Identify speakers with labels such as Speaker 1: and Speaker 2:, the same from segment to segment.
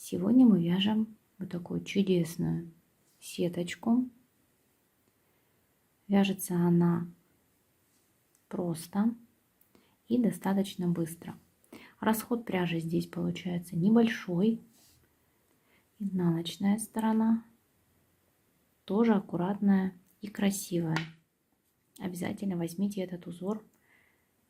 Speaker 1: Сегодня мы вяжем вот такую чудесную сеточку. Вяжется она просто и достаточно быстро. Расход пряжи здесь получается небольшой. Изнаночная сторона тоже аккуратная и красивая. Обязательно возьмите этот узор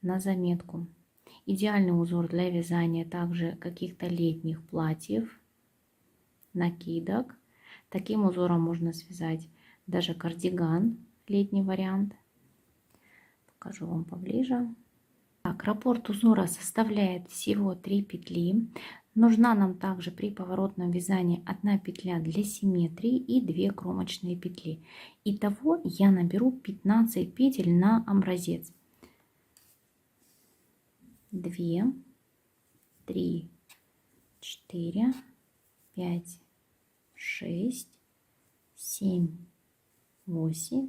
Speaker 1: на заметку. Идеальный узор для вязания также каких-то летних платьев, накидок. Таким узором можно связать даже кардиган, летний вариант. Покажу вам поближе. Так, раппорт узора составляет всего 3 петли. Нужна нам также при поворотном вязании 1 петля для симметрии и 2 кромочные петли. Итого я наберу 15 петель на образец. 2, 3, 4, 5, 6, 7, 8,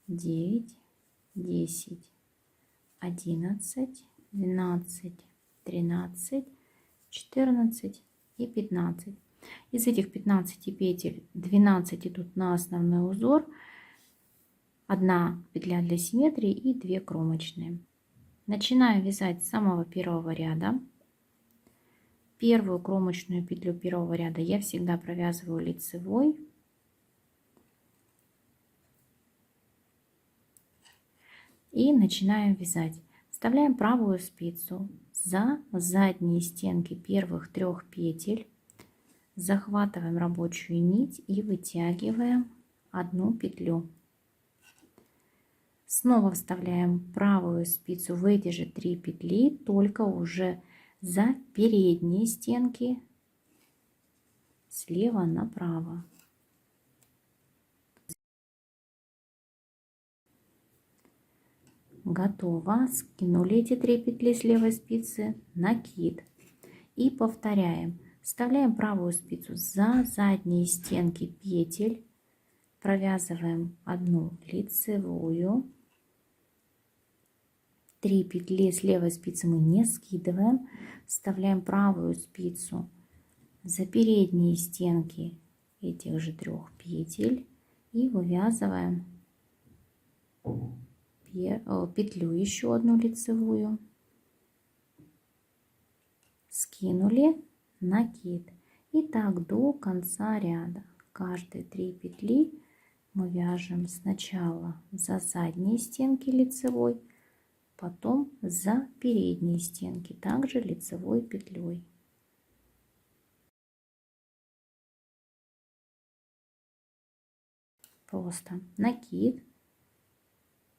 Speaker 1: 9, 10, 11, 12, 13, 14 и 15. Из этих 15 петель 12 идут на основной узор, 1 петля для симметрии и 2 кромочные. Начинаю вязать с самого первого ряда. Первую кромочную петлю первого ряда я всегда провязываю лицевой. И начинаем вязать. Вставляем правую спицу за задние стенки первых 3 петель. Захватываем рабочую нить и вытягиваем 1 петлю. Снова вставляем правую спицу в эти же 3 петли, только уже за передние стенки слева направо. Готово. Скинули эти 3 петли с левой спицы, накид. И повторяем. Вставляем правую спицу за задние стенки петель, провязываем 1 лицевую. 3 петли с левой спицы мы не скидываем. Вставляем правую спицу за передние стенки этих же 3 петель и вывязываем петлю, еще 1 лицевую. Скинули, накид. И так до конца ряда. Каждые 3 петли мы вяжем сначала за задние стенки лицевой, потом за передние стенки, также лицевой петлей. Просто накид.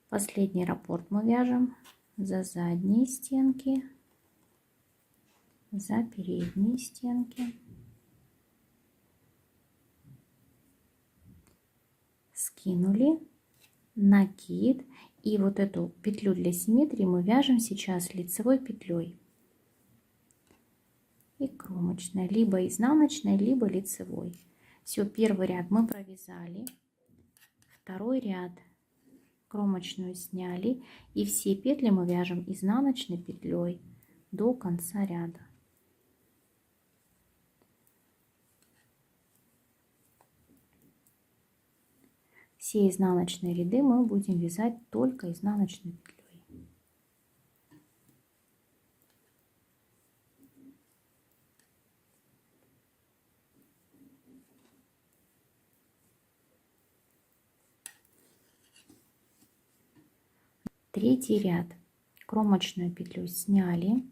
Speaker 1: Последний раппорт мы вяжем за задние стенки, за передние стенки. Скинули, накид. И вот эту петлю для симметрии мы вяжем сейчас лицевой петлей и кромочной, либо изнаночной, либо лицевой. Все, первый ряд мы провязали, второй ряд кромочную сняли, и все петли мы вяжем изнаночной петлей до конца ряда. Все изнаночные ряды мы будем вязать только изнаночной петлей. Третий ряд. Кромочную петлю сняли.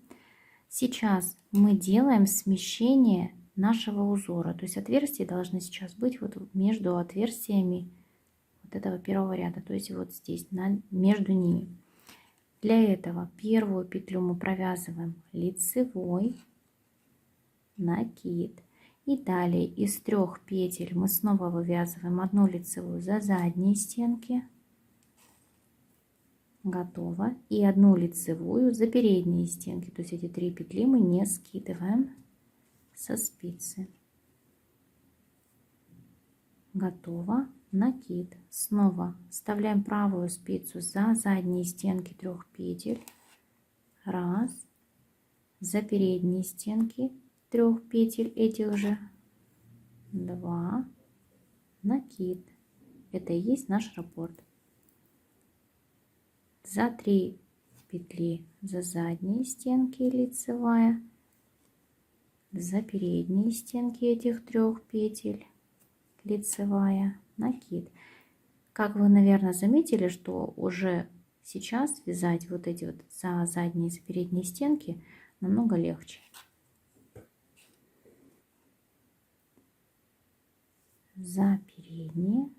Speaker 1: Сейчас мы делаем смещение нашего узора. То есть отверстия должны сейчас быть вот между отверстиями вот этого первого ряда, то есть вот здесь, между ними. Для этого первую петлю мы провязываем лицевой, накид. И далее из 3 петель мы снова вывязываем 1 лицевую за задние стенки. Готово. И 1 лицевую за передние стенки. То есть эти 3 петли мы не скидываем со спицы. Готово. Накид. Снова вставляем правую спицу за задние стенки 3 петель. Раз. За передние стенки трех петель этих же, 2, накид. Это и есть наш раппорт. За 3 петли за задние стенки лицевая, за передние стенки этих 3 петель лицевая, накид. Как вы, наверное, заметили, что уже сейчас вязать вот эти вот за задние и за передние стенки намного легче. За передние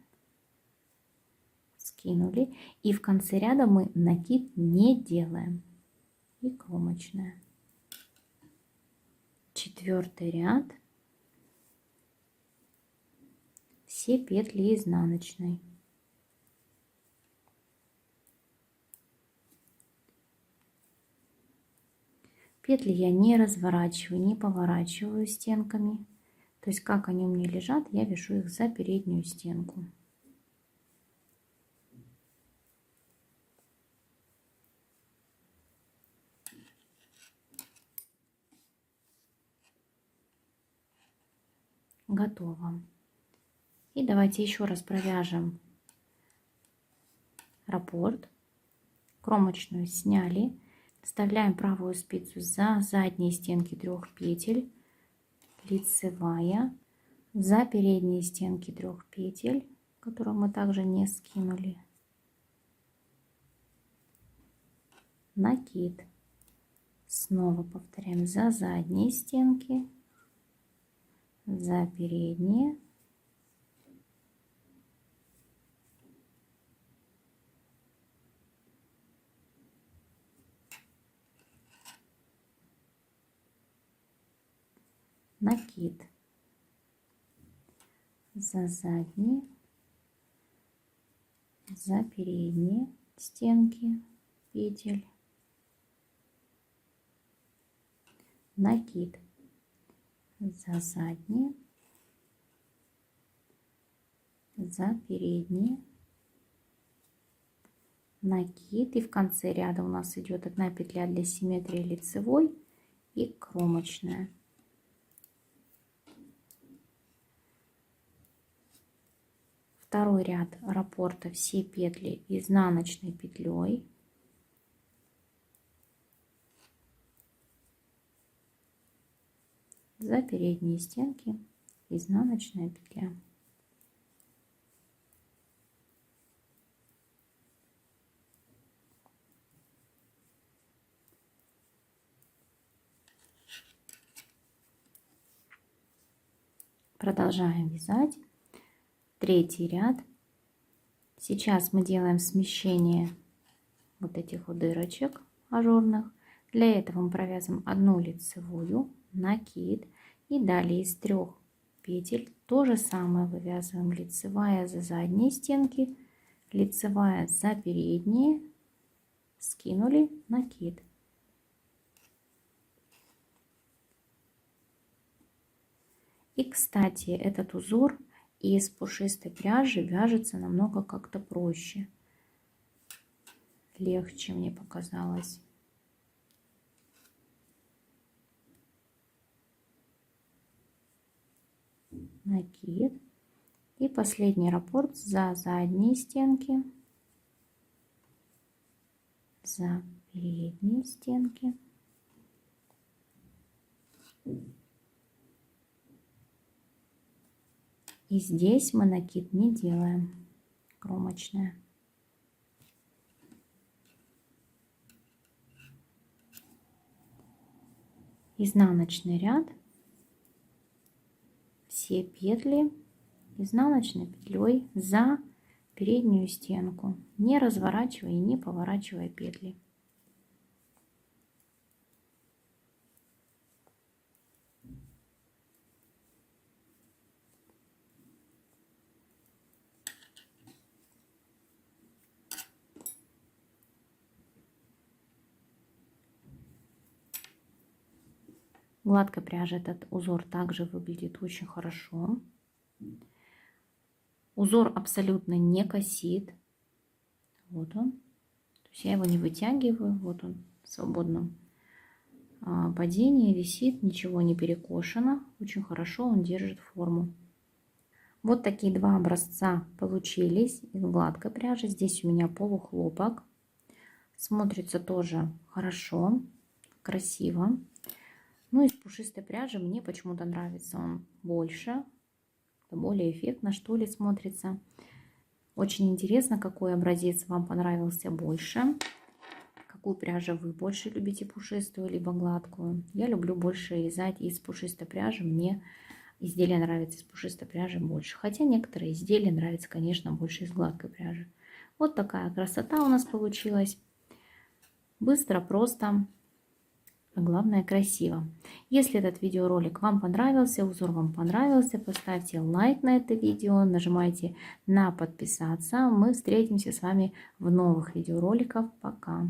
Speaker 1: скинули, и в конце ряда мы накид не делаем, и кромочная. 4-й ряд, все петли изнаночной. Петли я не разворачиваю, не поворачиваю стенками. То есть как они у меня лежат, я вяжу их за переднюю стенку. Готово. И давайте еще раз провяжем раппорт. Кромочную сняли. Вставляем правую спицу за задние стенки 3 петель, лицевая, за передние стенки 3 петель, которую мы также не скинули, накид. Снова повторяем за задние стенки, за передние, накид, за задние, за передние стенки петель, накид, за задние, за передние, накид. И в конце ряда у нас идет 1 петля для симметрии лицевой и кромочная. Второй ряд раппорта, все петли изнаночной петлей. За передние стенки изнаночная петля. Продолжаем вязать. 3-й ряд. Сейчас мы делаем смещение вот этих вот дырочек ажурных. Для этого мы провязываем 1 лицевую, накид, и далее из 3 петель то же самое вывязываем: лицевая за задние стенки, лицевая за передние, скинули, накид. И, кстати, этот узор из пушистой пряжи вяжется намного как-то проще, легче, мне показалось. Накид. И последний раппорт за задние стенки, за передние стенки. И здесь мы накид не делаем, кромочная. Изнаночный ряд, все петли изнаночной петлей за переднюю стенку, не разворачивая и не поворачивая петли. Гладкой пряжи этот узор также выглядит очень хорошо. Узор абсолютно не косит. Вот он. То есть я его не вытягиваю. Вот он в свободном падения, висит, ничего не перекошено. Очень хорошо он держит форму. Вот такие два образца получились из гладкой пряжи. Здесь у меня полухлопок. Смотрится тоже хорошо, красиво. Ну, из пушистой пряжи мне почему-то нравится он больше. Более эффектно, что ли, смотрится. Очень интересно, какой образец вам понравился больше. Какую пряжу вы больше любите, пушистую либо гладкую. Я люблю больше вязать из пушистой пряжи. Мне изделия нравятся из пушистой пряжи больше. Хотя некоторые изделия нравятся, конечно, больше из гладкой пряжи. Вот такая красота у нас получилась. Быстро, просто, а главное красиво. Если этот видеоролик вам понравился, узор вам понравился, поставьте лайк на это видео, нажимайте на подписаться. Мы встретимся с вами в новых видеороликах. Пока!